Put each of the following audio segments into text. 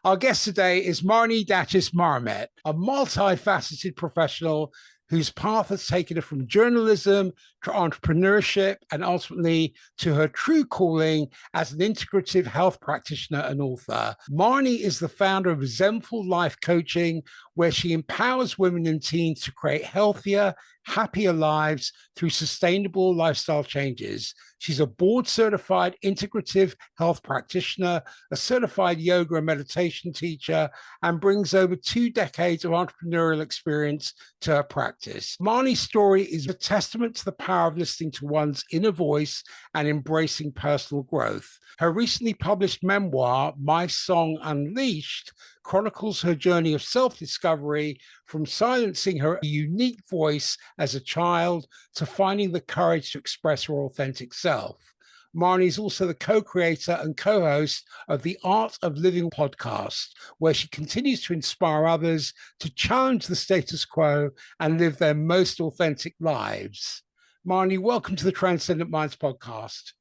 Our guest today is Marnie Datchis Marmet, a multifaceted professional whose path has taken her from journalism to entrepreneurship and ultimately to her true calling as an integrative health practitioner and author. Marnie is the founder of Zenful Life Coaching, where she empowers women and teens to create healthier, happier lives through sustainable lifestyle changes. She's a board-certified integrative health practitioner, a certified yoga and meditation teacher, and brings over 2 decades of entrepreneurial experience to her practice. Marnie's story is a testament to the power of listening to one's inner voice and embracing personal growth. Her recently published memoir, My Song Unleashed, chronicles her journey of self-discovery from silencing her unique voice as a child to finding the courage to express her authentic self. Marnie is also the co-creator and co-host of the Art of Living podcast, where she continues to inspire others to challenge the status quo and live their most authentic lives. Marnie, welcome to the Transcendent Minds podcast.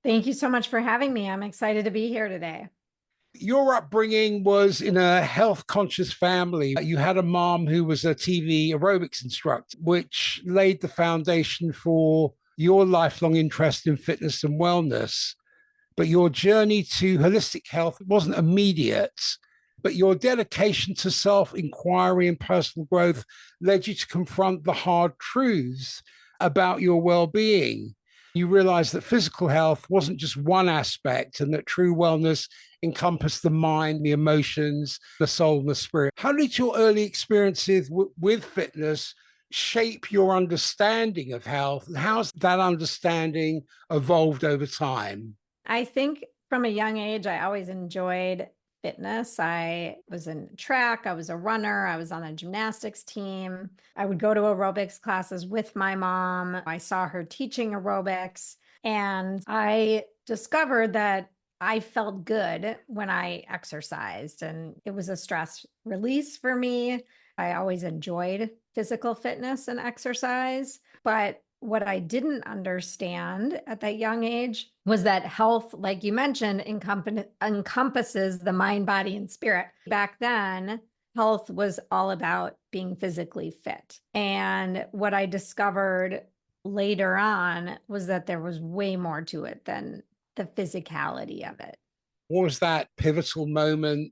Thank you so much for having me. I'm excited to be here today. Your upbringing was in a health-conscious family. You had a mom who was a TV aerobics instructor, which laid the foundation for your lifelong interest in fitness and wellness. But your journey to holistic health wasn't immediate, but your dedication to self-inquiry and personal growth led you to confront the hard truths about your well-being. You realized that physical health wasn't just one aspect and that true wellness encompassed the mind, the emotions, the soul, and the spirit. How did your early experiences with fitness shape your understanding of health? And how's that understanding evolved over time? I think from a young age, I always enjoyed fitness. I was in track, I was a runner, I was on a gymnastics team. I would go to aerobics classes with my mom. I saw her teaching aerobics, and I discovered that I felt good when I exercised, and it was a stress release for me. I always enjoyed physical fitness and exercise, but what I didn't understand at that young age was that health, like you mentioned, encompasses the mind, body, and spirit. Back then, health was all about being physically fit. And what I discovered later on was that there was way more to it than the physicality of it. What was that pivotal moment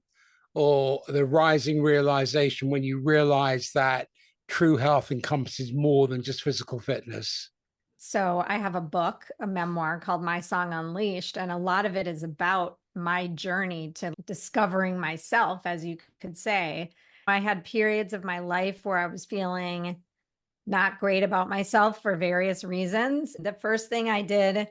or the rising realization when you realized that true health encompasses more than just physical fitness? So I have a book, a memoir called My Song Unleashed, and a lot of it is about my journey to discovering myself, as you could say. I had periods of my life where I was feeling not great about myself for various reasons. The first thing I did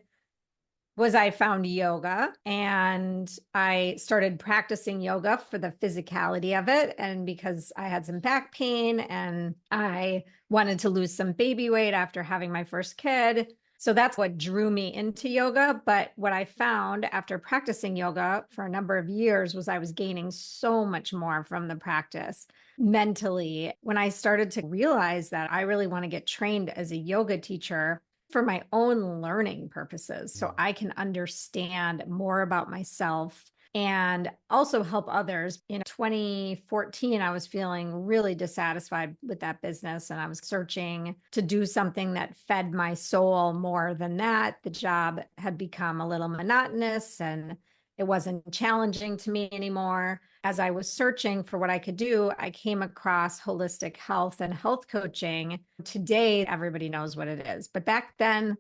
was I found yoga, and I started practicing yoga for the physicality of it. And because I had some back pain and I wanted to lose some baby weight after having my first kid. So that's what drew me into yoga. But what I found after practicing yoga for a number of years was I was gaining so much more from the practice mentally. When I started to realize that I really want to get trained as a yoga teacher for my own learning purposes, so I can understand more about myself and also help others. In 2014, I was feeling really dissatisfied with that business, and I was searching to do something that fed my soul more than that. The job had become a little monotonous and it wasn't challenging to me anymore. As I was searching for what I could do, I came across holistic health and health coaching. Today, everybody knows what it is, but back then,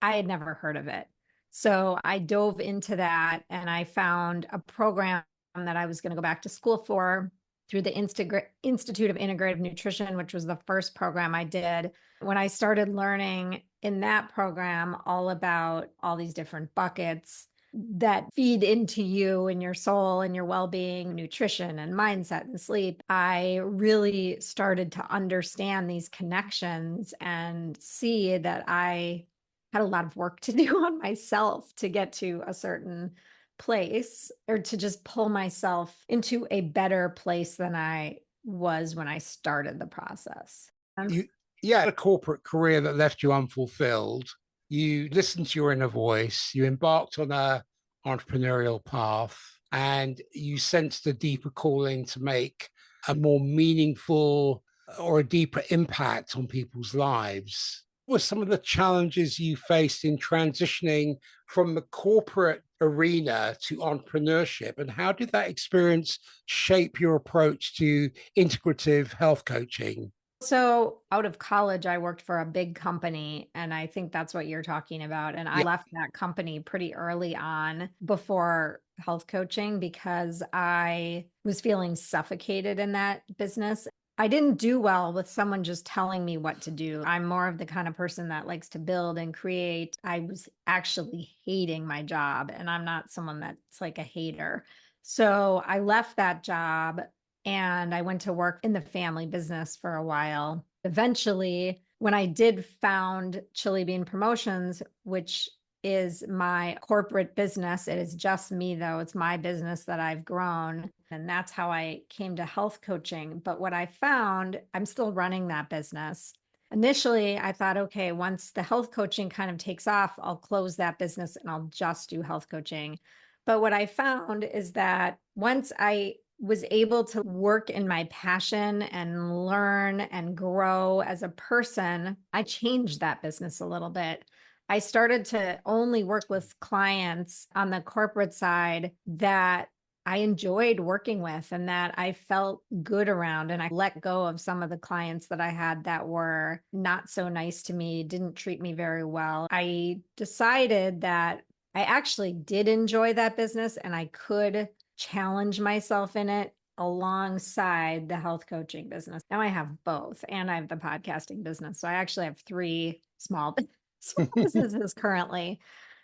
I had never heard of it. So I dove into that, and I found a program that I was going to go back to school for through the Institute of Integrative Nutrition, which was the first program I did. When I started learning in that program all about all these different buckets that feed into you and your soul and your well-being, nutrition and mindset and sleep, I really started to understand these connections and see that I had a lot of work to do on myself to get to a certain place, or to just pull myself into a better place than I was when I started the process. You had a corporate career that left you unfulfilled. You listened to your inner voice. You embarked on a entrepreneurial path. and you sensed a deeper calling to make a more meaningful or a deeper impact on people's lives. What were some of the challenges you faced in transitioning from the corporate arena to entrepreneurship, and how did that experience shape your approach to integrative health coaching? So out of college, I worked for a big company, and I think that's what you're talking about. And I Yeah. left that company pretty early on before health coaching because I was feeling suffocated in that business. I didn't do well with someone just telling me what to do. I'm more of the kind of person that likes to build and create. I was actually hating my job, and I'm not someone that's like a hater. So I left that job and I went to work in the family business for a while. Eventually, when I did found Chili Bean Promotions, which is my corporate business, it is just me though. It's my business that I've grown. And that's how I came to health coaching. But what I found, I'm still running that business. Initially, I thought, okay, once the health coaching kind of takes off, I'll close that business and I'll just do health coaching. But what I found is that once I was able to work in my passion and learn and grow as a person, I changed that business a little bit. I started to only work with clients on the corporate side that I enjoyed working with and that I felt good around. And I let go of some of the clients that I had that were not so nice to me, didn't treat me very well. I decided that I actually did enjoy that business and I could challenge myself in it alongside the health coaching business. Now I have both and I have the podcasting business. So I actually have three small businesses currently.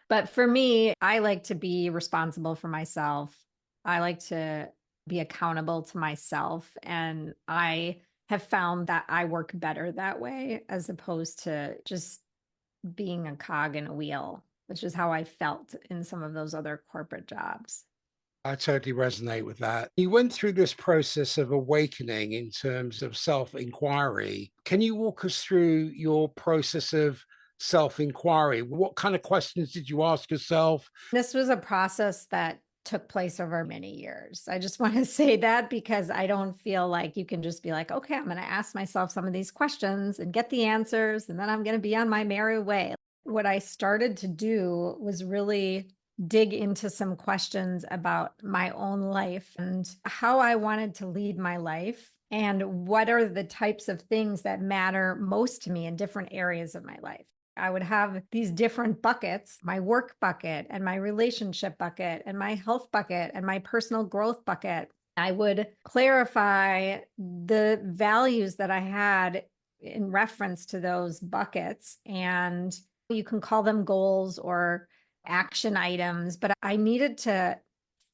But for me, I like to be responsible for myself. I like to be accountable to myself. And I have found that I work better that way as opposed to just being a cog in a wheel, which is how I felt in some of those other corporate jobs. I totally resonate with that. You went through this process of awakening in terms of self inquiry. Can you walk us through your process of self inquiry? What kind of questions did you ask yourself? This was a process that took place over many years. I just want to say that because I don't feel like you can just be like, okay, I'm going to ask myself some of these questions and get the answers, and then I'm going to be on my merry way. What I started to do was really dig into some questions about my own life and how I wanted to lead my life. And what are the types of things that matter most to me in different areas of my life? I would have these different buckets, my work bucket and my relationship bucket and my health bucket and my personal growth bucket. I would clarify the values that I had in reference to those buckets. And you can call them goals or action items, but I needed to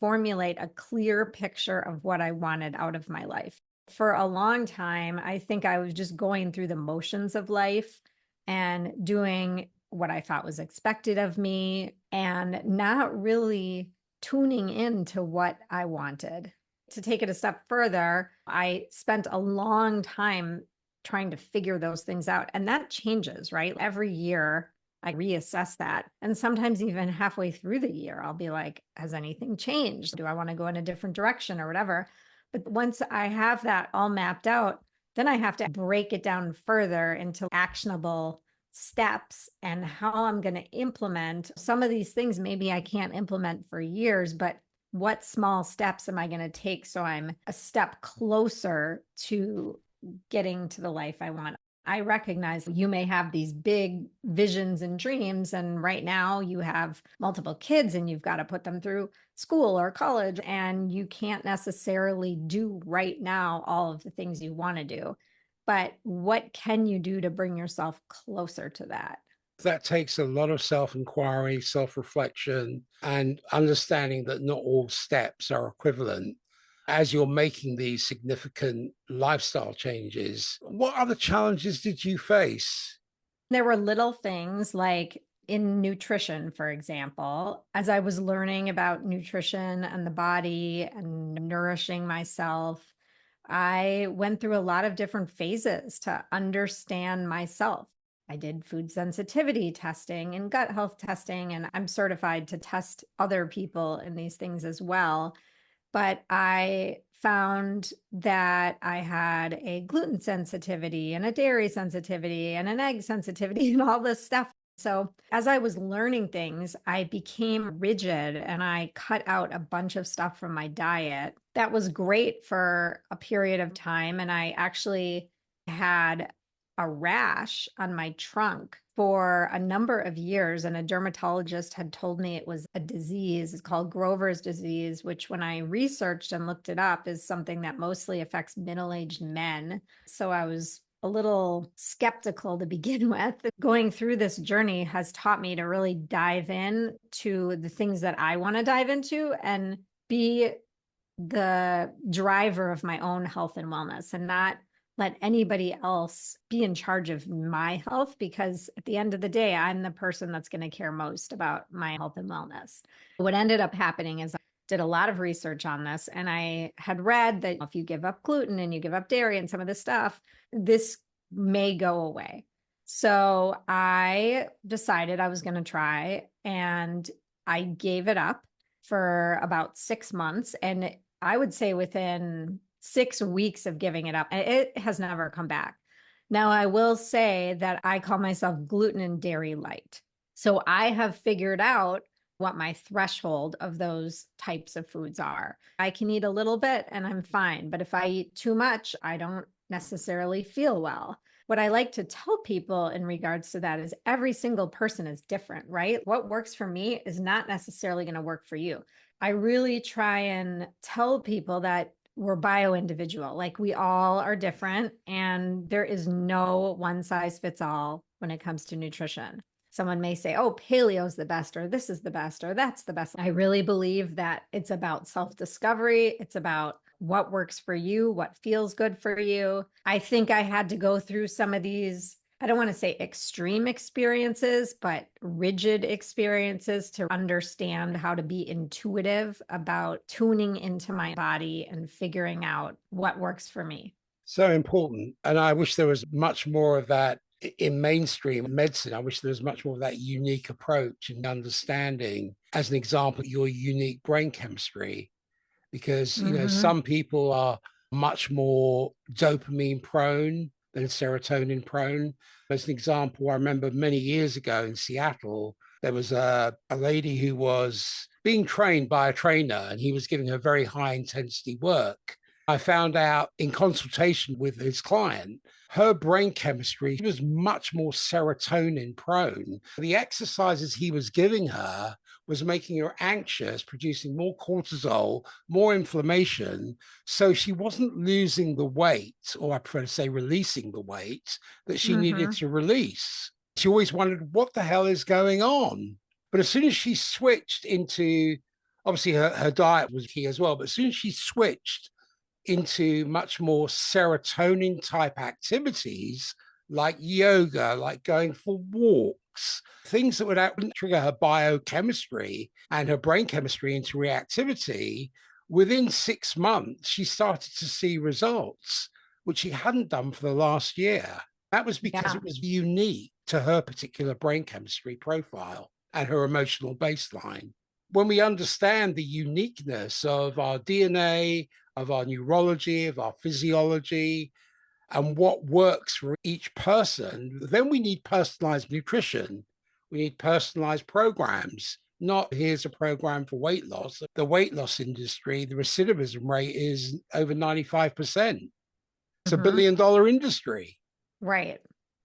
formulate a clear picture of what I wanted out of my life. For a long time, I think I was just going through the motions of life and doing what I thought was expected of me and not really tuning into what I wanted. To take it a step further, I spent a long time trying to figure those things out. And that changes, right? Every year, I reassess that. And sometimes even halfway through the year, I'll be like, has anything changed? Do I want to go in a different direction or whatever? But once I have that all mapped out, then I have to break it down further into actionable steps and how I'm going to implement some of these things. Maybe I can't implement for years, but what small steps am I going to take so I'm a step closer to getting to the life I want? I recognize you may have these big visions and dreams, and right now you have multiple kids and you've got to put them through school or college, and you can't necessarily do right now all of the things you want to do. But what can you do to bring yourself closer to that? That takes a lot of self inquiry, self reflection, and understanding that not all steps are equivalent. As you're making these significant lifestyle changes, what other challenges did you face? There were little things like in nutrition, for example, as I was learning about nutrition and the body and nourishing myself, I went through a lot of different phases to understand myself. I did food sensitivity testing and gut health testing, and I'm certified to test other people in these things as well. But I found that I had a gluten sensitivity and a dairy sensitivity and an egg sensitivity and all this stuff. So as I was learning things, I became rigid and I cut out a bunch of stuff from my diet. That was great for a period of time. And I actually had a rash on my trunk for a number of years. And a dermatologist had told me it was a disease. It's called Grover's disease, which when I researched and looked it up is something that mostly affects middle-aged men. So I was a little skeptical to begin with. Going through this journey has taught me to really dive in to the things that I want to dive into and be the driver of my own health and wellness and not let anybody else be in charge of my health, because at the end of the day, I'm the person that's going to care most about my health and wellness. What ended up happening is I did a lot of research on this, and I had read that if you give up gluten and you give up dairy and some of this stuff, this may go away. So I decided I was going to try, and I gave it up for about 6 months. And I would say within 6 weeks of giving it up, it has never come back. Now, I will say that I call myself gluten and dairy light. So I have figured out what my threshold of those types of foods are. I can eat a little bit and I'm fine. But if I eat too much, I don't necessarily feel well. What I like to tell people in regards to that is every single person is different, right? What works for me is not necessarily going to work for you. I really try and tell people that we're bio-individual, like we all are different, and there is no one size fits all when it comes to nutrition. Someone may say, oh, paleo is the best, or this is the best, or that's the best. I really believe that it's about self-discovery. It's about what works for you, what feels good for you. I think I had to go through some of these, I don't want to say extreme experiences, but rigid experiences to understand how to be intuitive about tuning into my body and figuring out what works for me. So important. And I wish there was much more of that in mainstream medicine. I wish there was much more of that unique approach and understanding, as an example, your unique brain chemistry, because, some people are much more dopamine prone than serotonin prone. As an example, I remember many years ago in Seattle, there was a lady who was being trained by a trainer and he was giving her very high intensity work. I found out in consultation with his client, her brain chemistry was much more serotonin prone. The exercises he was giving her was making her anxious, producing more cortisol, more inflammation. So she wasn't losing the weight, or I prefer to say releasing the weight that she needed to release. She always wondered, what the hell is going on? But as soon as she switched into, obviously her diet was key as well, but as soon as she switched into much more serotonin type activities like yoga, like going for walks, things that would trigger her biochemistry and her brain chemistry into reactivity, within 6 months, she started to see results, which she hadn't done for the last year. That was because it was unique to her particular brain chemistry profile and her emotional baseline. When we understand the uniqueness of our DNA, of our neurology, of our physiology, and what works for each person, then we need personalized nutrition. We need personalized programs, not here's a program for weight loss. The weight loss industry, the recidivism rate is over 95%. It's a $1 billion industry. Right.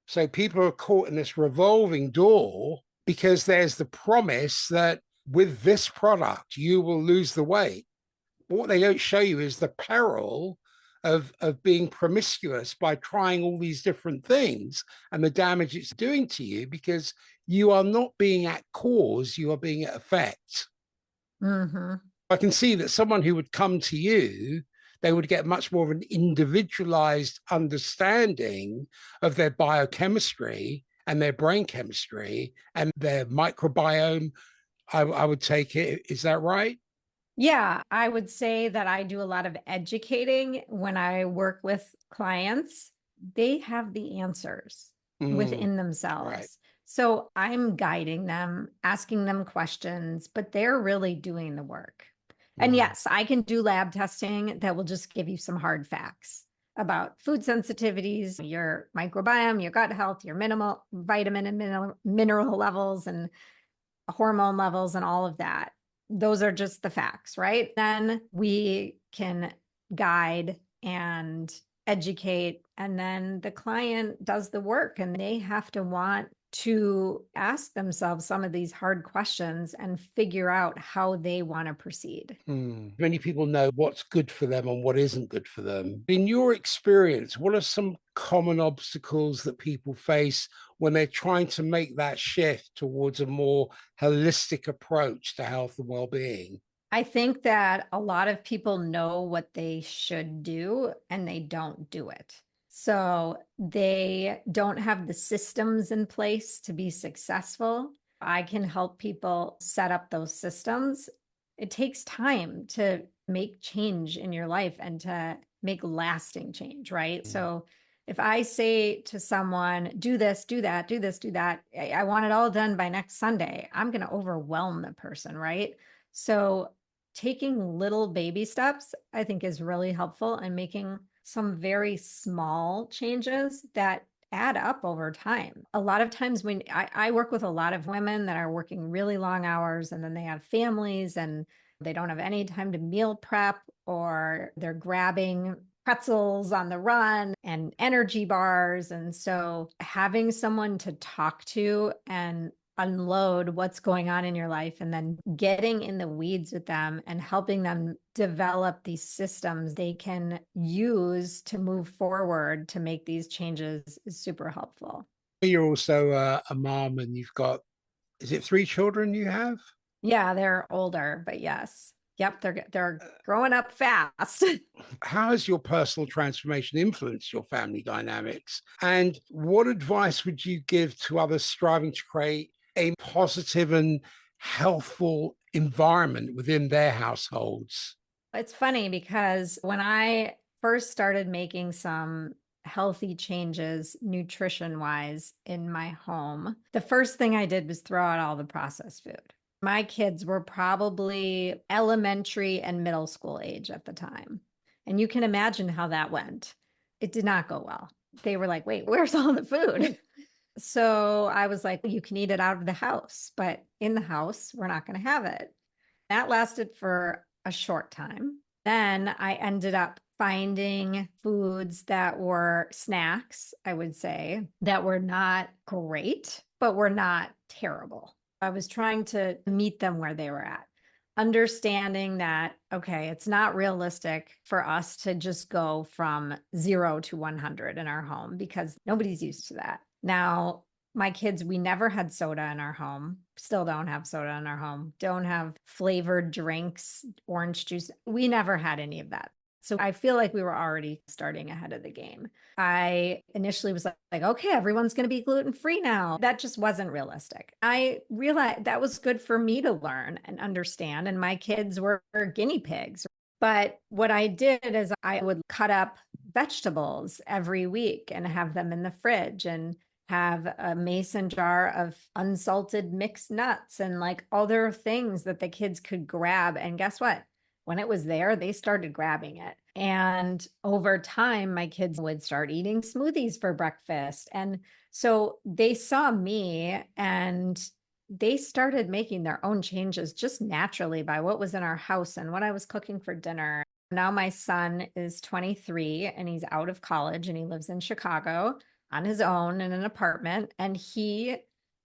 So people are caught in this revolving door because there's the promise that with this product, you will lose the weight. But what they don't show you is the peril of being promiscuous by trying all these different things and the damage it's doing to you, because you are not being at cause, you are being at effect. I can see that someone who would come to you, they would get much more of an individualized understanding of their biochemistry and their brain chemistry and their microbiome. I would take it. Is that right? Yeah, I would say that I do a lot of educating when I work with clients. They have the answers. within Right. themselves. So I'm guiding them, asking them questions, but they're really doing the work. And yes, I can do lab testing that will just give you some hard facts about food sensitivities, your microbiome, your gut health, your minimal vitamin and mineral levels, and hormone levels, and all of that. Those are just the facts, right? Then we can guide and educate, and then the client does the work, and they have to want to ask themselves some of these hard questions and figure out how they want to proceed. Many people know what's good for them and what isn't good for them. In your experience, what are some common obstacles that people face when they're trying to make that shift towards a more holistic approach to health and well-being? I think that a lot of people know what they should do and they don't do it. So they don't have the systems in place to be successful. I can help people set up those systems. It takes time to make change in your life and to make lasting change, right? So if I say to someone, do this, do that, do this, do that, I want it all done by next Sunday, I'm going to overwhelm the person, right? So taking little baby steps, I think, is really helpful, and making some very small changes that add up over time. A lot of times when I work with a lot of women that are working really long hours, and then they have families and they don't have any time to meal prep, or they're grabbing pretzels on the run and energy bars. And so having someone to talk to and unload what's going on in your life, and then getting in the weeds with them and helping them develop these systems they can use to move forward to make these changes is super helpful. You're also a mom, and you've got, is it 3 children you have? Yeah, they're older, but yes. Yep, they're growing up fast. How has your personal transformation influenced your family dynamics? And what advice would you give to others striving to create a positive and healthful environment within their households? It's funny because when I first started making some healthy changes nutrition wise in my home, the first thing I did was throw out all the processed food. My kids were probably elementary and middle school age at the time. And you can imagine how that went. It did not go well. They were like, wait, where's all the food? So I was like, you can eat it out of the house, but in the house, we're not going to have it. That lasted for a short time. Then I ended up finding foods that were snacks, I would say, that were not great, but were not terrible. I was trying to meet them where they were at, understanding that, okay, it's not realistic for us to just go from 0 to 100 in our home because nobody's used to that. Now, my kids, we never had soda in our home, still don't have soda in our home, don't have flavored drinks, orange juice. We never had any of that. So I feel like we were already starting ahead of the game. I initially was like, okay, everyone's going to be gluten-free now. That just wasn't realistic. I realized that was good for me to learn and understand. And my kids were guinea pigs. But what I did is I would cut up vegetables every week and have them in the fridge, and have a mason jar of unsalted mixed nuts and like other things that the kids could grab. And guess what? When it was there, they started grabbing it. And over time, my kids would start eating smoothies for breakfast. And so they saw me and they started making their own changes just naturally by what was in our house and what I was cooking for dinner. Now my son is 23 and he's out of college and he lives in Chicago on his own in an apartment. And he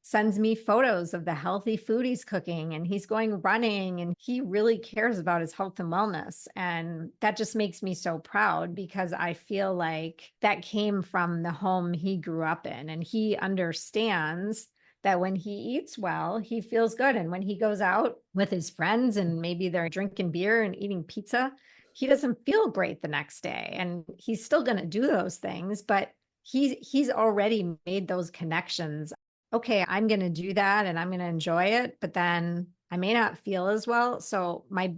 sends me photos of the healthy food he's cooking, and he's going running, and he really cares about his health and wellness. And that just makes me so proud because I feel like that came from the home he grew up in, and he understands that when he eats well, he feels good. And when he goes out with his friends and maybe they're drinking beer and eating pizza, he doesn't feel great the next day. And he's still going to do those things, but he's already made those connections. Okay, I'm going to do that and I'm going to enjoy it, but then I may not feel as well. So my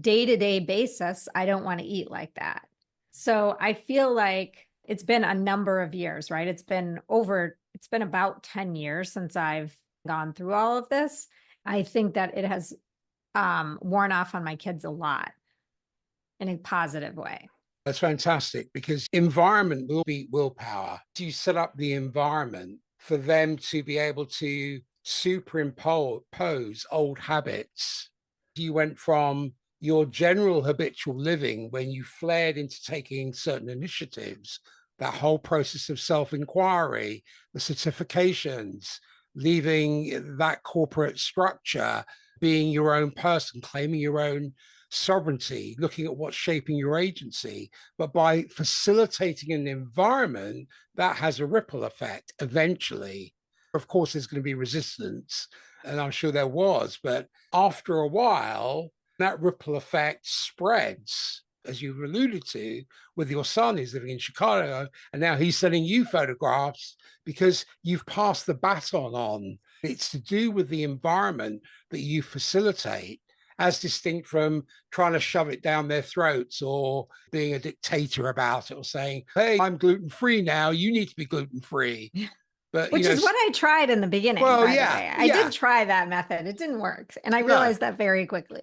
day-to-day basis, I don't want to eat like that. So I feel like It's been a number of years, right? It's been about 10 years since I've gone through all of this. I think that it has worn off on my kids a lot in a positive way. That's fantastic, because environment will be willpower. You set up the environment for them to be able to superimpose old habits. You went from your general habitual living when you flared into taking certain initiatives, that whole process of self-inquiry, the certifications, leaving that corporate structure, being your own person, claiming your own sovereignty, looking at what's shaping your agency. But by facilitating an environment, that has a ripple effect eventually. Of course, there's going to be resistance, and I'm sure there was, but after a while, that ripple effect spreads, as you've alluded to, with your son who's living in Chicago, and now he's sending you photographs because you've passed the baton on. It's to do with the environment that you facilitate, as distinct from trying to shove it down their throats or being a dictator about it, or saying, hey, I'm gluten-free now, you need to be gluten-free. But, which is what I tried in the beginning, well, by the way. I did try that method. It didn't work. And I realized that very quickly.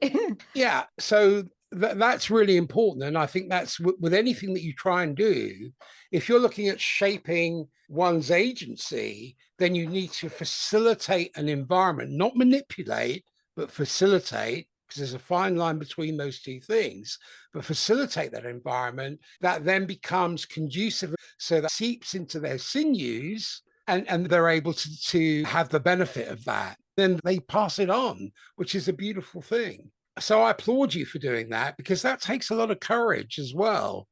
Yeah. So that's really important. And I think that's with anything that you try and do, if you're looking at shaping one's agency, then you need to facilitate an environment, not manipulate, but facilitate, because there's a fine line between those two things, but facilitate that environment that then becomes conducive, so that seeps into their sinews, and they're able to have the benefit of that. Then they pass it on, which is a beautiful thing. So I applaud you for doing that, because that takes a lot of courage as well.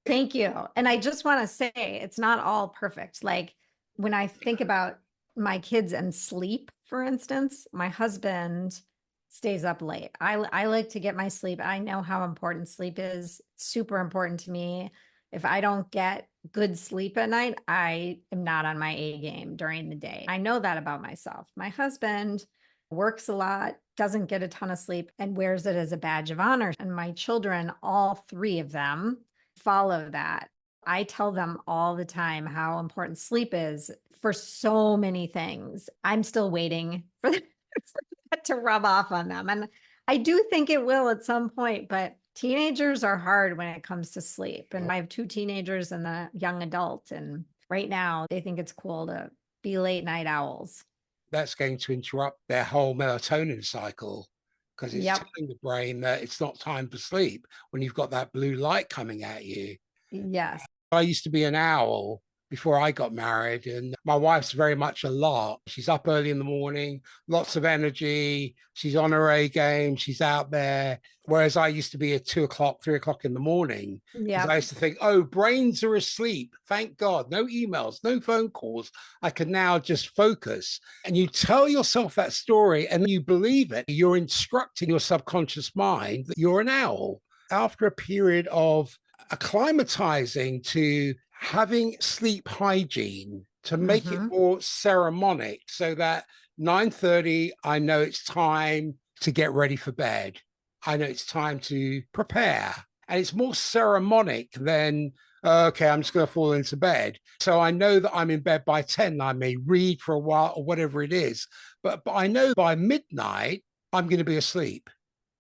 Thank you. And I just want to say, it's not all perfect. Like, when I think about my kids and sleep, for instance, my husband stays up late. I like to get my sleep. I know how important sleep is. It's super important to me. If I don't get good sleep at night, I am not on my A game during the day. I know that about myself. My husband works a lot, doesn't get a ton of sleep, and wears it as a badge of honor. And my children, all three of them, follow that. I tell them all the time how important sleep is for so many things. I'm still waiting for that to rub off on them. And I do think it will at some point, but teenagers are hard when it comes to sleep. And I have two teenagers and a young adult. And right now they think it's cool to be late night owls. That's going to interrupt their whole melatonin cycle, because it's telling the brain that it's not time for sleep when you've got that blue light coming at you. Yes. I used to be an owl before I got married, and my wife's very much a lark. She's up early in the morning, lots of energy. She's on her A game. She's out there. Whereas I used to be at 2 o'clock, 3 o'clock in the morning. Because I used to think, oh, brains are asleep. Thank God. No emails, no phone calls. I can now just focus. And you tell yourself that story and you believe it. You're instructing your subconscious mind that you're an owl. After a period of acclimatizing to having sleep hygiene, to make it more ceremonic, so that 9:30, I know it's time to get ready for bed. I know it's time to prepare. And it's more ceremonic than, okay, I'm just going to fall into bed. So I know that I'm in bed by 10. I may read for a while or whatever it is. But I know by midnight, I'm going to be asleep.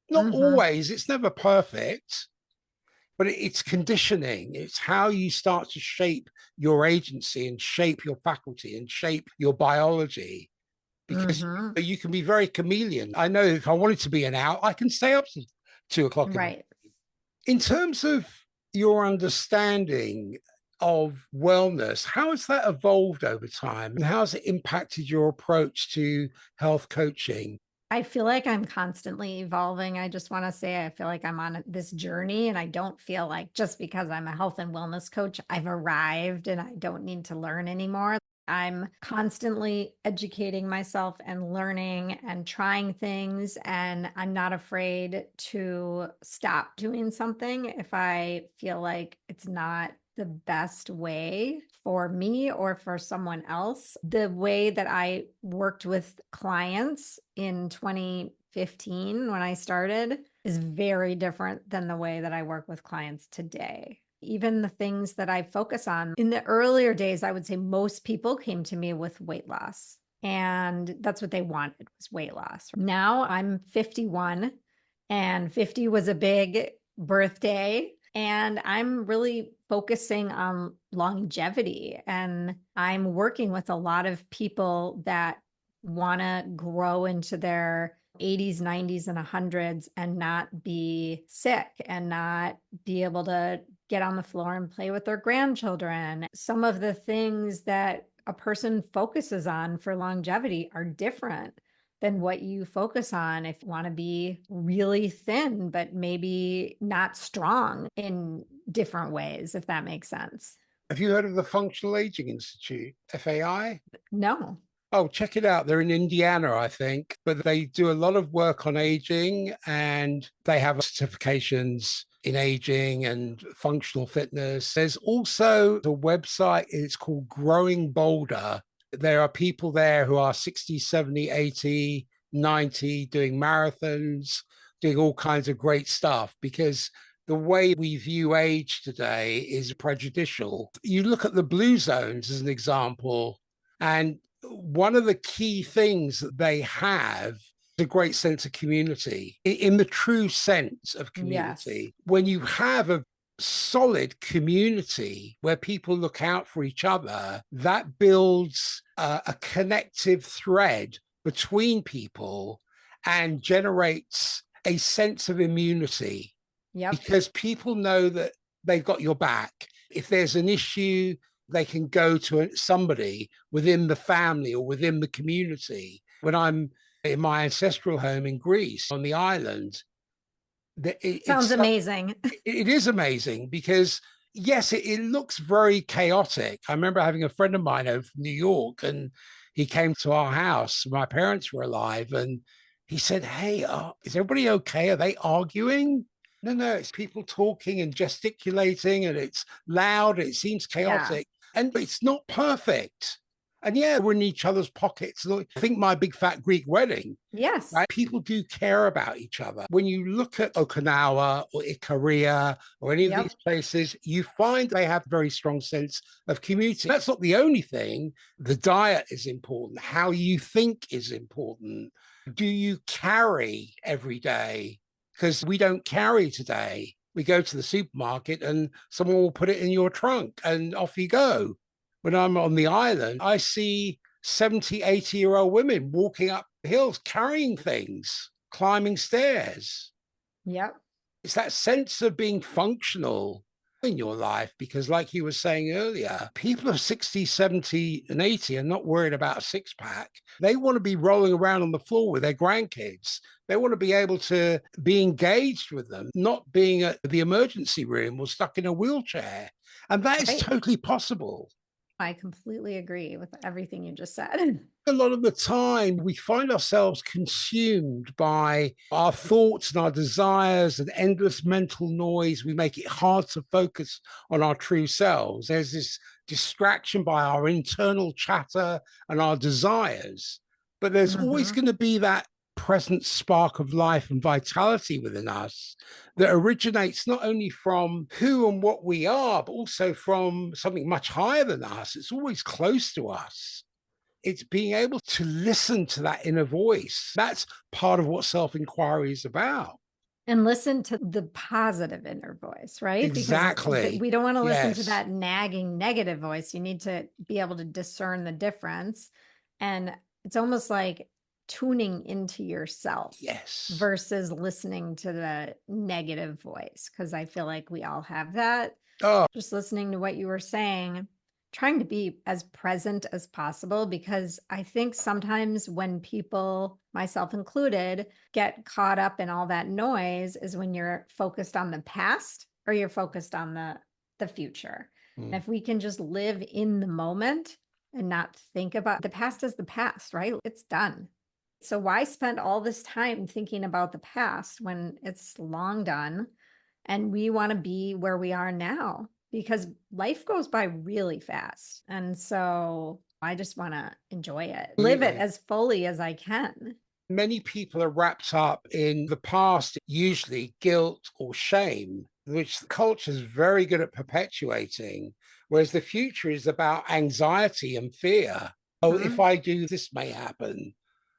Not always. It's never perfect. But it's conditioning. It's how you start to shape your agency and shape your faculty and shape your biology, because you can be very chameleon. I know if I wanted to be an owl, I can stay up to 2 o'clock. Right. In terms of your understanding of wellness, how has that evolved over time? And how has it impacted your approach to health coaching? I feel like I'm constantly evolving. I just want to say, I feel like I'm on this journey, and I don't feel like just because I'm a health and wellness coach, I've arrived and I don't need to learn anymore. I'm constantly educating myself and learning and trying things, and I'm not afraid to stop doing something if I feel like it's not the best way for me or for someone else. The way that I worked with clients in 2015 when I started is very different than the way that I work with clients today. Even the things that I focus on in the earlier days, I would say most people came to me with weight loss, and that's what they wanted, was weight loss. Now I'm 51, and 50 was a big birthday, and I'm really focusing on longevity, and I'm working with a lot of people that want to grow into their 80s, 90s, and 100s and not be sick and not be able to get on the floor and play with their grandchildren. Some of the things that a person focuses on for longevity are different than what you focus on if you want to be really thin, but maybe not strong in different ways, if that makes sense. Have you heard of the Functional Aging Institute, FAI? No. Oh, check it out. They're in Indiana, I think, but they do a lot of work on aging, and they have certifications in aging and functional fitness. There's also a website, it's called Growing Bolder. There are people there who are 60, 70, 80, 90, doing marathons, doing all kinds of great stuff, because the way we view age today is prejudicial. You look at the blue zones as an example, and one of the key things that they have is a great sense of community, in the true sense of community. Yes. When you have a solid community where people look out for each other, that builds a connective thread between people and generates a sense of immunity. Yep. Because people know that they've got your back. If there's an issue, they can go to somebody within the family or within the community. When I'm in my ancestral home in Greece on the island, Sounds amazing. It is amazing because, yes, it looks very chaotic. I remember having a friend of mine over from New York, and he came to our house. My parents were alive, and he said, "Hey, is everybody okay? Are they arguing?" No, it's people talking and gesticulating, and it's loud. It seems chaotic, and it's not perfect. And yeah, we're in each other's pockets. I think My Big Fat Greek Wedding. Yes. Right? People do care about each other. When you look at Okinawa or Ikaria or any of these places, you find they have a very strong sense of community. That's not the only thing. The diet is important. How you think is important. Do you carry every day? Because we don't carry today. We go to the supermarket and someone will put it in your trunk and off you go. When I'm on the island, I see 70, 80-year-old women walking up hills, carrying things, climbing stairs. Yep. It's that sense of being functional in your life, because like you were saying earlier, people of 60, 70, and 80 are not worried about a six-pack. They want to be rolling around on the floor with their grandkids. They want to be able to be engaged with them, not being at the emergency room or stuck in a wheelchair. And that is totally possible. I completely agree with everything you just said. A lot of the time, we find ourselves consumed by our thoughts and our desires and endless mental noise. We make it hard to focus on our true selves. There's this distraction by our internal chatter and our desires. But there's always going to be that present spark of life and vitality within us that originates not only from who and what we are, but also from something much higher than us. It's always close to us. It's being able to listen to that inner voice. That's part of what self-inquiry is about. And listen to the positive inner voice, right? Exactly. Because we don't want to listen to that nagging negative voice. You need to be able to discern the difference. And it's almost like tuning into yourself versus listening to the negative voice. Because I feel like we all have that. Just listening to what you were saying, trying to be as present as possible, because I think sometimes when people, myself included, get caught up in all that noise is when you're focused on the past or you're focused on the future. And if we can just live in the moment and not think about the past as the past, right? It's done. So why spend all this time thinking about the past when it's long done and we want to be where we are now? Because life goes by really fast. And so I just want to enjoy it, live it as fully as I can. Many people are wrapped up in the past, usually guilt or shame. which the culture is very good at perpetuating, whereas the future is about anxiety and fear. Oh, if Mhm. I do this may happen,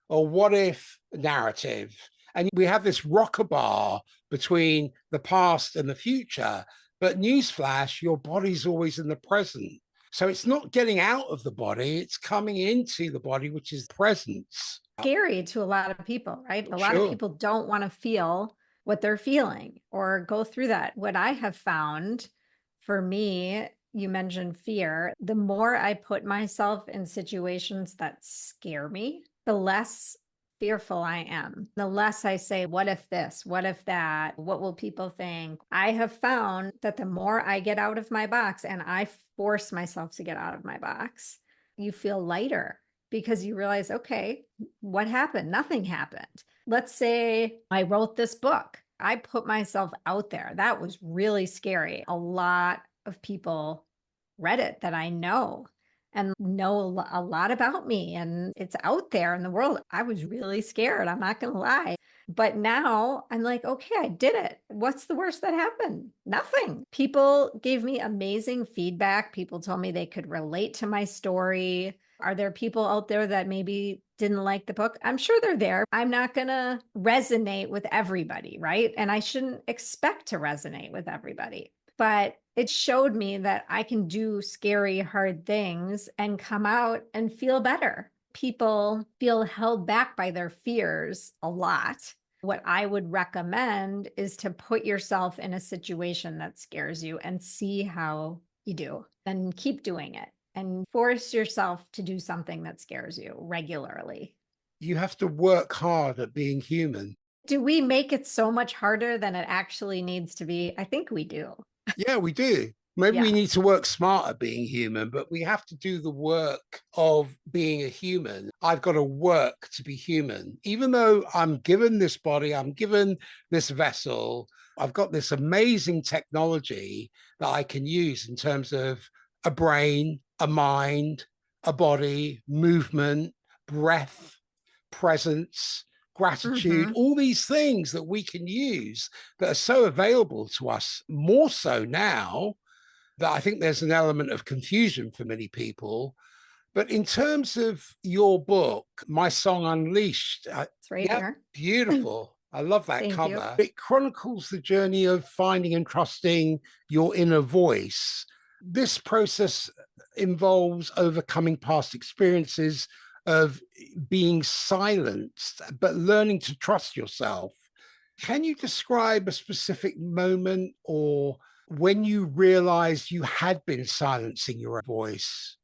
or what if narrative. And we have this rocker bar between the past and the future. But newsflash, your body's always in the present. So it's not getting out of the body, it's coming into the body, which is presence. Scary to a lot of people, right? A lot of Sure. people don't want to feel what they're feeling or go through that. What I have found for me, you mentioned fear. The more I put myself in situations that scare me, the less fearful I am. The less I say, what if this? What if that? What will people think? I have found that the more I get out of my box and I force myself to get out of my box, you feel lighter because you realize, okay, what happened? Nothing happened. Let's say I wrote this book. I put myself out there. That was really scary. A lot of people read it that I know and know a lot about me, and it's out there in the world. I was really scared. I'm not going to lie. But now I'm like, okay, I did it. What's the worst that happened? Nothing. People gave me amazing feedback. People told me they could relate to my story. Are there people out there that maybe didn't like the book? I'm sure they're there. I'm not going to resonate with everybody, right? And I shouldn't expect to resonate with everybody. But it showed me that I can do scary, hard things and come out and feel better. People feel held back by their fears a lot. What I would recommend is to put yourself in a situation that scares you and see how you do, and keep doing it and force yourself to do something that scares you regularly. You have to work hard at being human. Do we make it so much harder than it actually needs to be? I think we do. Yeah, we do. Maybe Yeah. we need to work smart at being human, but we have to do the work of being a human. I've got to work to be human. Even though I'm given this body, I'm given this vessel, I've got this amazing technology that I can use in terms of a brain, a mind, a body, movement, breath, presence, gratitude, Hmm. all these things that we can use that are so available to us, more so now, that I think there's an element of confusion for many people. But in terms of your book, My Song Unleashed, It's right yeah, here. beautiful. I love that Thank you. cover. It chronicles the journey of finding and trusting your inner voice. This process involves overcoming past experiences of being silenced, but learning to trust yourself. Can you describe a specific moment or when you realized you had been silencing your voice?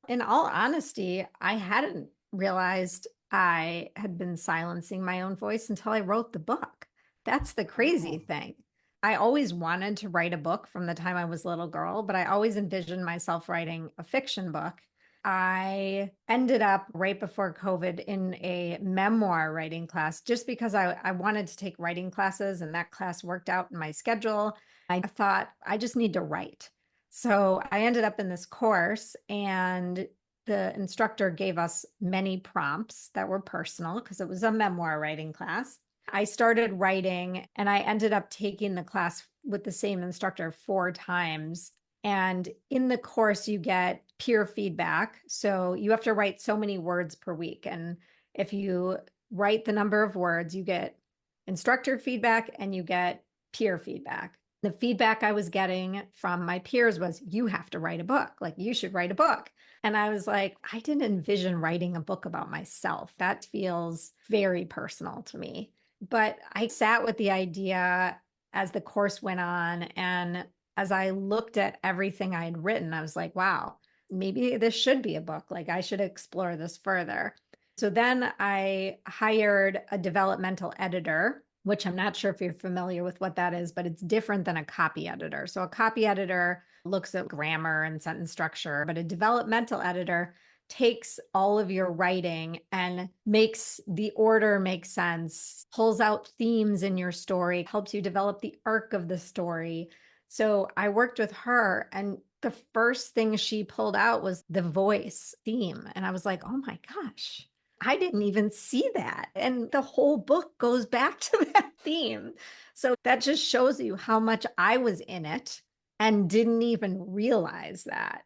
In all honesty, I hadn't realized I had been silencing my own voice until I wrote the book. That's the crazy Oh. thing. I always wanted to write a book from the time I was a little girl, but I always envisioned myself writing a fiction book. I ended up right before COVID in a memoir writing class just because I wanted to take writing classes, and that class worked out in my schedule. I thought, I just need to write. So I ended up in this course, and the instructor gave us many prompts that were personal because it was a memoir writing class. I started writing and I ended up taking the class with the same instructor 4 times. And in the course, you get peer feedback. So you have to write so many words per week. And if you write the number of words, you get instructor feedback and you get peer feedback. The feedback I was getting from my peers was, you have to write a book. Like, you should write a book. And I was like, I didn't envision writing a book about myself. That feels very personal to me. But I sat with the idea as the course went on. And as I looked at everything I had written, I was like, wow, maybe this should be a book. Like, I should explore this further. So then I hired a developmental editor, which I'm not sure if you're familiar with what that is, but it's different than a copy editor. So a copy editor looks at grammar and sentence structure, but a developmental editor takes all of your writing and makes the order make sense, pulls out themes in your story, helps you develop the arc of the story. So I worked with her, and the first thing she pulled out was the voice theme. And I was like, oh my gosh, I didn't even see that. And the whole book goes back to that theme. So that just shows you how much I was in it and didn't even realize that.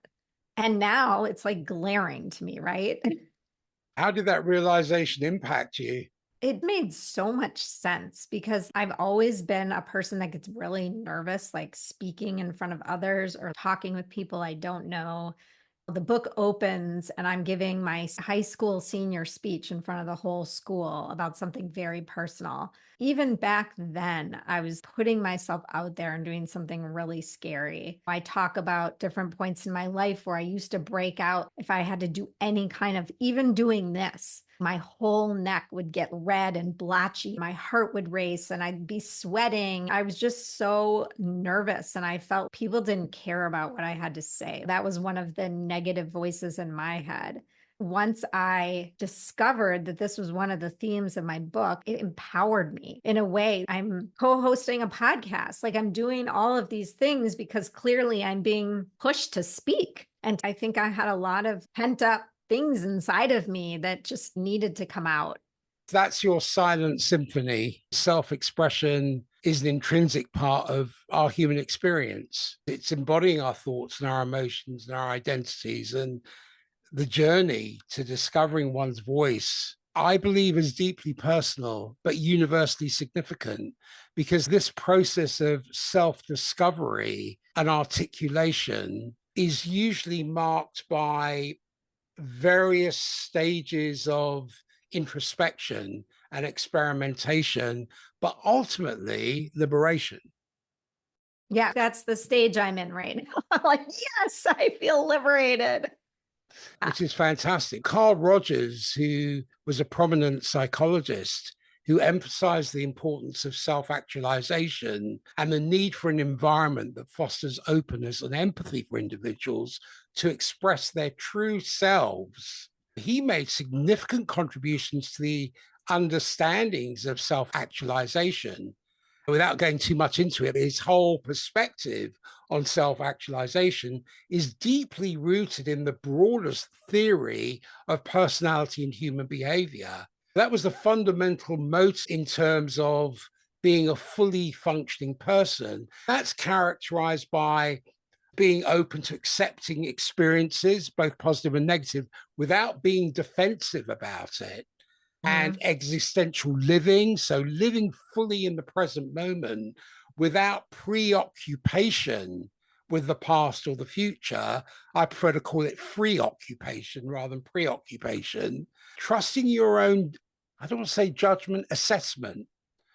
And now it's like glaring to me, right? How did that realization impact you? It made so much sense because I've always been a person that gets really nervous, like speaking in front of others or talking with people I don't know. The book opens and I'm giving my high school senior speech in front of the whole school about something very personal. Even back then, I was putting myself out there and doing something really scary. I talk about different points in my life where I used to break out if I had to do any kind of, even doing this. My whole neck would get red and blotchy. My heart would race and I'd be sweating. I was just so nervous and I felt people didn't care about what I had to say. That was one of the negative voices in my head. Once I discovered that this was one of the themes of my book, it empowered me in a way. I'm co hosting a podcast. Like I'm doing all of these things because clearly I'm being pushed to speak. And I think I had a lot of pent up things inside of me that just needed to come out. That's your silent symphony. Self-expression is an intrinsic part of our human experience. It's embodying our thoughts and our emotions and our identities. And the journey to discovering one's voice, I believe, is deeply personal, but universally significant, because this process of self-discovery and articulation is usually marked by various stages of introspection and experimentation, but ultimately liberation. Yeah, that's the stage I'm in right now. I'm like, yes, I feel liberated. Which is fantastic. Carl Rogers, who was a prominent psychologist, who emphasized the importance of self-actualization and the need for an environment that fosters openness and empathy for individuals to express their true selves. He made significant contributions to the understandings of self-actualization. Without going too much into it, his whole perspective on self-actualization is deeply rooted in the broadest theory of personality and human behavior. That was the fundamental motive in terms of being a fully functioning person. That's characterized by being open to accepting experiences, both positive and negative, without being defensive about it, and existential living. So living fully in the present moment without preoccupation with the past or the future. I prefer to call it free occupation rather than preoccupation. Trusting your own, I don't want to say judgment, assessment,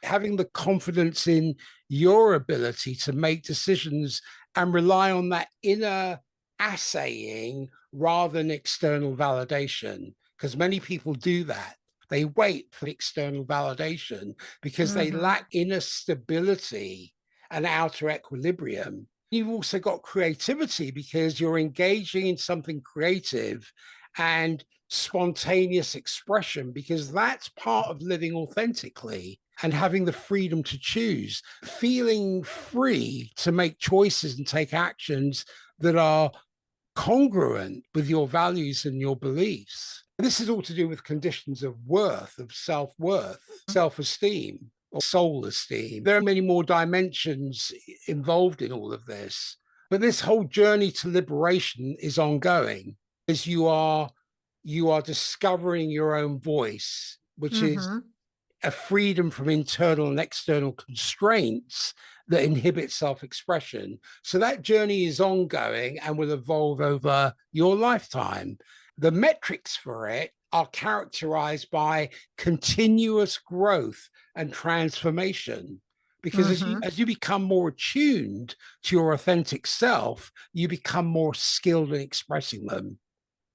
having the confidence in your ability to make decisions and rely on that inner assaying rather than external validation, because many people do that. They wait for external validation because they lack inner stability and outer equilibrium. You've also got creativity because you're engaging in something creative and spontaneous expression, because that's part of living authentically and having the freedom to choose, feeling free to make choices and take actions that are congruent with your values and your beliefs. This is all to do with conditions of worth, of self-worth, self-esteem, or soul esteem. There are many more dimensions involved in all of this. But this whole journey to liberation is ongoing as you are discovering your own voice, which is a freedom from internal and external constraints that inhibit self-expression. So that journey is ongoing and will evolve over your lifetime. The metrics for it are characterized by continuous growth and transformation. Because as you become more attuned to your authentic self, you become more skilled in expressing them.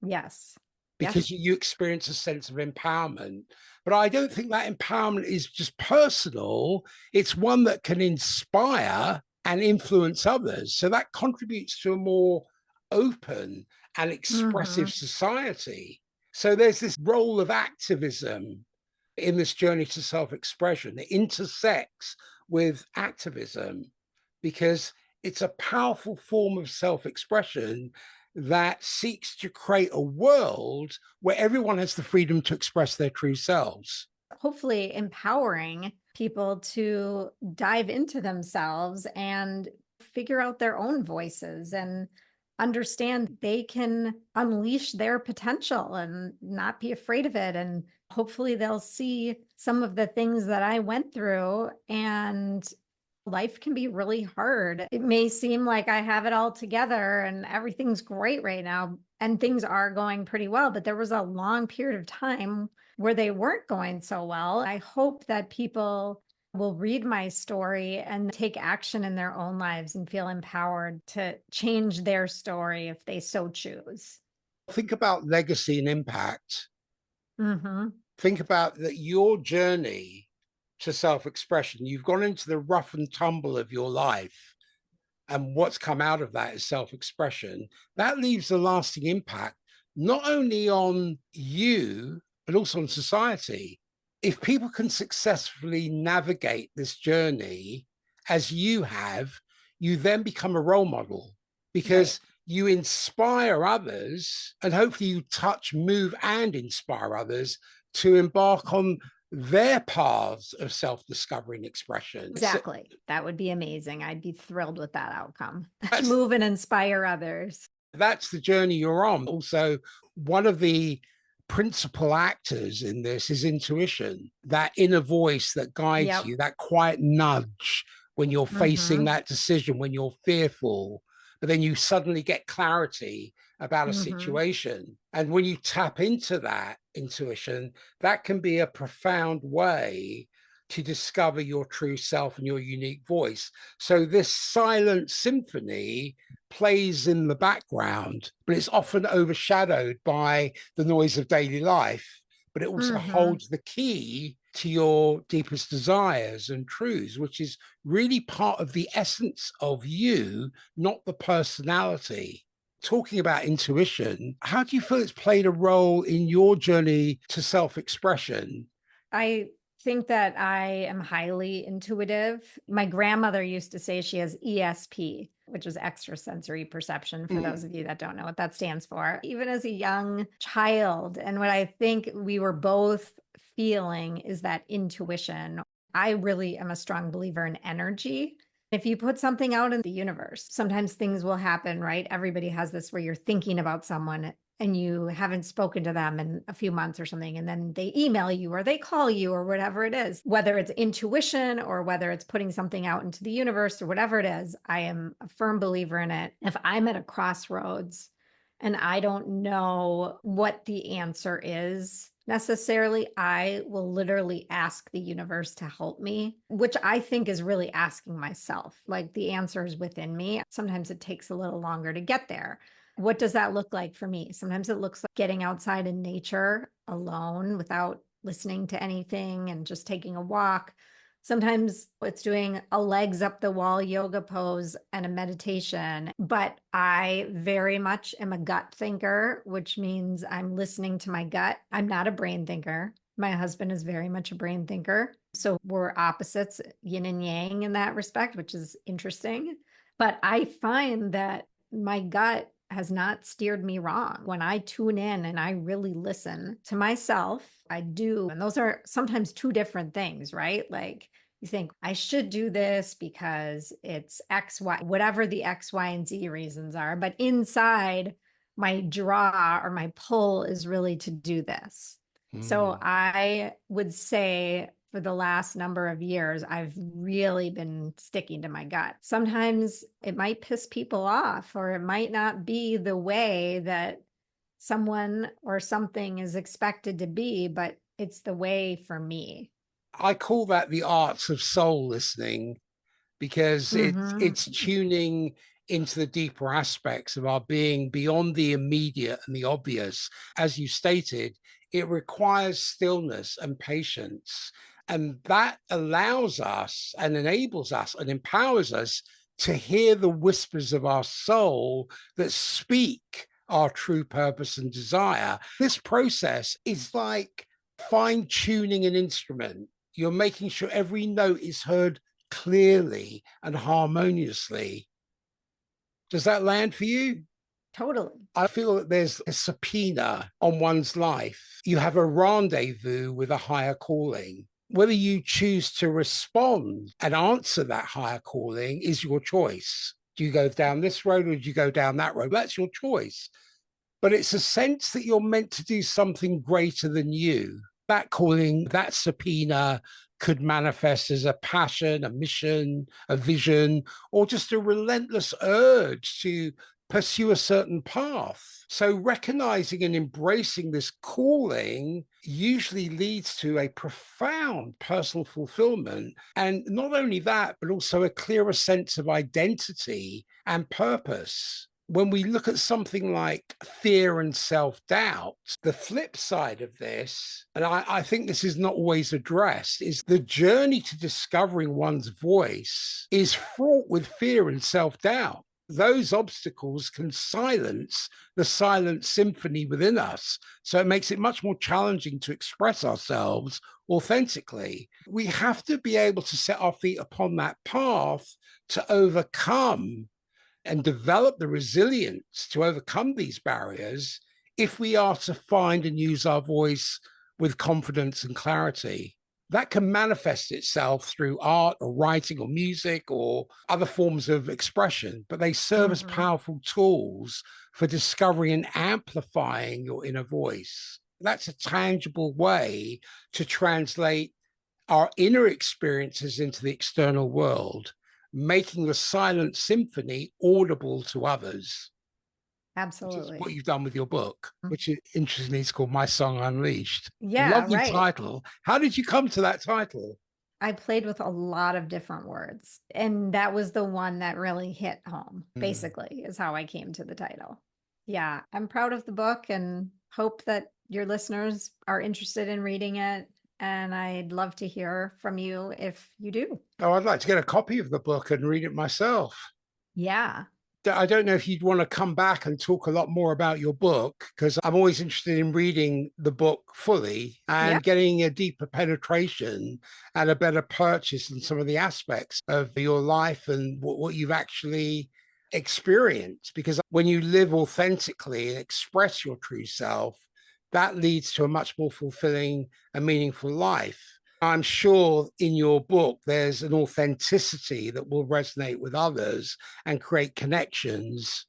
Yes. Because you experience a sense of empowerment. But I don't think that empowerment is just personal. It's one that can inspire and influence others. So that contributes to a more open and expressive society. So there's this role of activism in this journey to self-expression. It intersects with activism because it's a powerful form of self-expression that seeks to create a world where everyone has the freedom to express their true selves. Hopefully empowering people to dive into themselves and figure out their own voices and understand they can unleash their potential and not be afraid of it. And hopefully they'll see some of the things that I went through, and life can be really hard. It may seem like I have it all together and everything's great right now, and things are going pretty well, but there was a long period of time where they weren't going so well. I hope that people will read my story and take action in their own lives and feel empowered to change their story if they so choose. Think about legacy and impact. Mm-hmm. Think about that your journey to self-expression. You've gone into the rough and tumble of your life, and what's come out of that is self-expression. That leaves a lasting impact, not only on you, but also on society. If people can successfully navigate this journey as you have, you then become a role model, because you inspire others, and hopefully you touch, move, and inspire others to embark on their paths of self-discovery and expression. Exactly. That would be amazing. I'd be thrilled with that outcome. That's- Move and inspire others. That's the journey you're on. Also, one of the principal actors in this is intuition, that inner voice that guides you, that quiet nudge when you're facing that decision, when you're fearful, but then you suddenly get clarity about a situation. And when you tap into that intuition, that can be a profound way to discover your true self and your unique voice. So this silent symphony plays in the background, but it's often overshadowed by the noise of daily life. But it also holds the key to your deepest desires and truths, which is really part of the essence of you, not the personality. Talking about intuition, how do you feel it's played a role in your journey to self-expression? I think that I am highly intuitive. My grandmother used to say she has ESP, which is extrasensory perception, for those of you that don't know what that stands for, even as a young child. And what I think we were both feeling is that intuition. I really am a strong believer in energy. If you put something out in the universe, sometimes things will happen, right? Everybody has this where you're thinking about someone and you haven't spoken to them in a few months or something, and then they email you or they call you or whatever it is, whether it's intuition or whether it's putting something out into the universe or whatever it is. I am a firm believer in it. If I'm at a crossroads and I don't know what the answer is necessarily, I will literally ask the universe to help me, which I think is really asking myself. Like, the answer is within me. Sometimes it takes a little longer to get there. What does that look like for me? Sometimes it looks like getting outside in nature alone without listening to anything and just taking a walk. Sometimes it's doing a legs up the wall yoga pose and a meditation. But I very much am a gut thinker, which means I'm listening to my gut. I'm not a brain thinker. My husband is very much a brain thinker. So we're opposites, yin and yang in that respect, which is interesting. But I find that my gut has not steered me wrong. When I tune in and I really listen to myself, I do. And those are sometimes two different things, right? Like, you think I should do this because it's X, Y, whatever the X, Y, and Z reasons are. But inside, my draw or my pull is really to do this. So I would say for the last number of years, I've really been sticking to my gut. Sometimes it might piss people off, or it might not be the way that someone or something is expected to be, but it's the way for me. I call that the arts of soul listening, because it's tuning into the deeper aspects of our being beyond the immediate and the obvious. As you stated, it requires stillness and patience. And that allows us and enables us and empowers us to hear the whispers of our soul that speak our true purpose and desire. This process is like fine-tuning an instrument. You're making sure every note is heard clearly and harmoniously. Does that land for you? Totally. I feel that there's a subpoena on one's life. You have a rendezvous with a higher calling. Whether you choose to respond and answer that higher calling is your choice. Do you go down this road or do you go down that road? That's your choice. But it's a sense that you're meant to do something greater than you. That calling, that subpoena could manifest as a passion, a mission, a vision, or just a relentless urge to pursue a certain path. So recognizing and embracing this calling usually leads to a profound personal fulfillment. And not only that, but also a clearer sense of identity and purpose. When we look at something like fear and self-doubt, the flip side of this, and I think this is not always addressed, is the journey to discovering one's voice is fraught with fear and self-doubt. Those obstacles can silence the silent symphony within us. So it makes it much more challenging to express ourselves authentically. We have to be able to set our feet upon that path to overcome and develop the resilience to overcome these barriers if we are to find and use our voice with confidence and clarity. That can manifest itself through art or writing or music or other forms of expression, but they serve as powerful tools for discovering and amplifying your inner voice. That's a tangible way to translate our inner experiences into the external world, making the silent symphony audible to others. Absolutely. Which is what you've done with your book, which is interestingly is called My Song Unleashed. Yeah, lovely right. title. How did you come to that title? I played with a lot of different words, and that was the one that really hit home, basically, is how I came to the title. Yeah, I'm proud of the book and hope that your listeners are interested in reading it. And I'd love to hear from you if you do. Oh, I'd like to get a copy of the book and read it myself. Yeah. I don't know if you'd want to come back and talk a lot more about your book, because I'm always interested in reading the book fully and getting a deeper penetration and a better purchase in some of the aspects of your life and what you've actually experienced. Because when you live authentically and express your true self, that leads to a much more fulfilling and meaningful life. I'm sure in your book, there's an authenticity that will resonate with others and create connections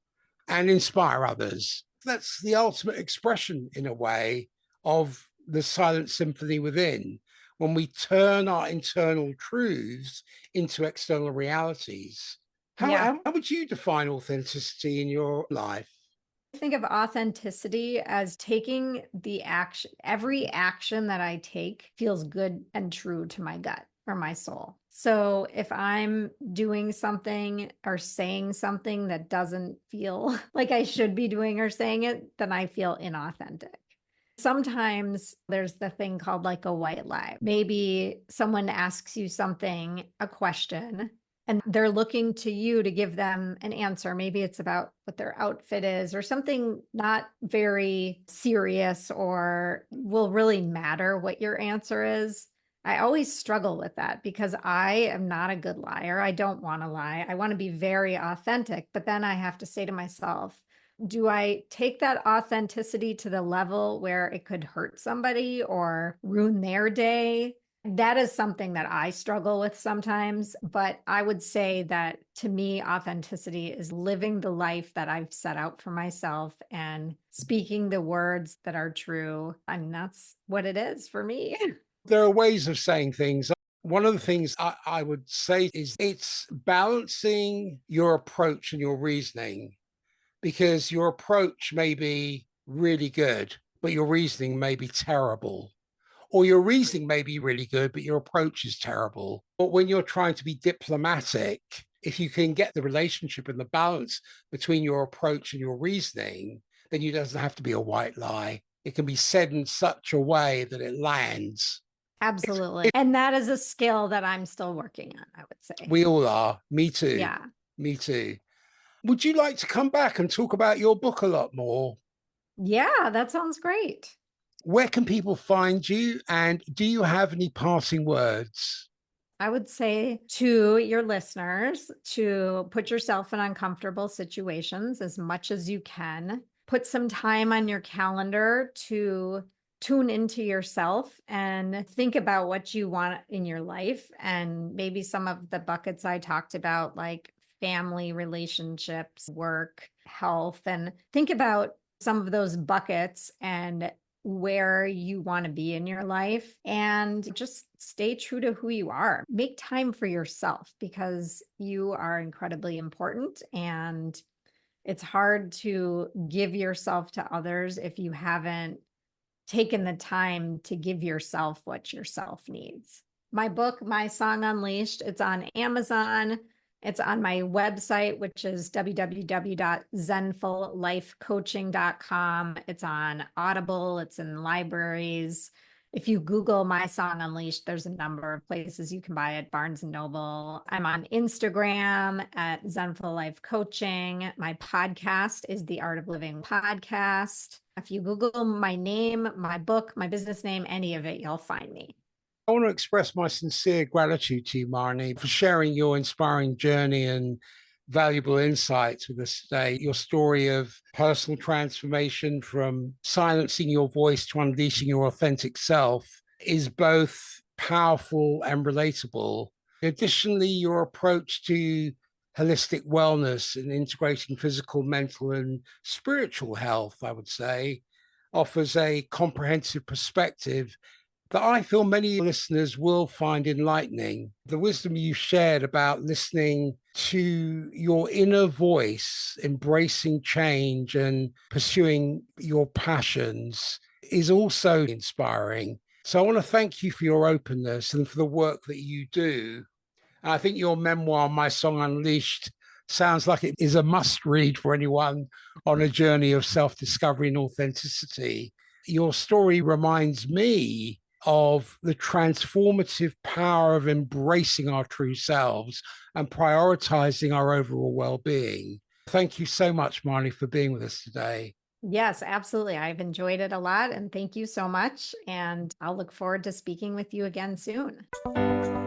and inspire others. That's the ultimate expression, in a way, of the silent symphony within, when we turn our internal truths into external realities. How would you define authenticity in your life? I think of authenticity as taking the action. Every action that I take feels good and true to my gut or my soul. So if I'm doing something or saying something that doesn't feel like I should be doing or saying it, then I feel inauthentic. Sometimes there's the thing called like a white lie. Maybe someone asks you something, a question, and they're looking to you to give them an answer. Maybe it's about what their outfit is or something not very serious or will really matter what your answer is. I always struggle with that because I am not a good liar. I don't want to lie. I want to be very authentic. But then I have to say to myself, do I take that authenticity to the level where it could hurt somebody or ruin their day? That is something that I struggle with sometimes, but I would say that to me, authenticity is living the life that I've set out for myself and speaking the words that are true. I mean, that's what it is for me. There are ways of saying things. One of the things I would say is it's balancing your approach and your reasoning, because your approach may be really good, but your reasoning may be terrible. Or your reasoning may be really good, but your approach is terrible. But when you're trying to be diplomatic, if you can get the relationship and the balance between your approach and your reasoning, then it doesn't have to be a white lie. It can be said in such a way that it lands. Absolutely. And that is a skill that I'm still working on, I would say. We all are. Me too. Yeah. Me too. Would you like to come back and talk about your book a lot more? Yeah, that sounds great. Where can people find you? And do you have any parting words? I would say to your listeners to put yourself in uncomfortable situations as much as you can. Put some time on your calendar to tune into yourself and think about what you want in your life. And maybe some of the buckets I talked about, like family, relationships, work, health, and think about some of those buckets and where you want to be in your life, and just stay true to who you are. Make time for yourself because you are incredibly important, and it's hard to give yourself to others if you haven't taken the time to give yourself what yourself needs. My book, My Song Unleashed, it's on Amazon. It's on my website, which is www.zenfullifecoaching.com. It's on Audible. It's in libraries. If you Google My Song Unleashed, there's a number of places you can buy it. Barnes and Noble. I'm on Instagram at Zenful Life Coaching. My podcast is the Art of Living Podcast. If you Google my name, my book, my business name, any of it, you'll find me. I want to express my sincere gratitude to you, Marnie, for sharing your inspiring journey and valuable insights with us today. Your story of personal transformation from silencing your voice to unleashing your authentic self is both powerful and relatable. Additionally, your approach to holistic wellness and integrating physical, mental, and spiritual health, I would say, offers a comprehensive perspective that I feel many listeners will find enlightening. The wisdom you shared about listening to your inner voice, embracing change, and pursuing your passions is also inspiring. So I want to thank you for your openness and for the work that you do. And I think your memoir, My Song Unleashed, sounds like it is a must read for anyone on a journey of self discovery and authenticity. Your story reminds me of the transformative power of embracing our true selves and prioritizing our overall well-being. Thank you so much, Marnie, for being with us today. Yes, absolutely. I've enjoyed it a lot, and thank you so much. And I'll look forward to speaking with you again soon.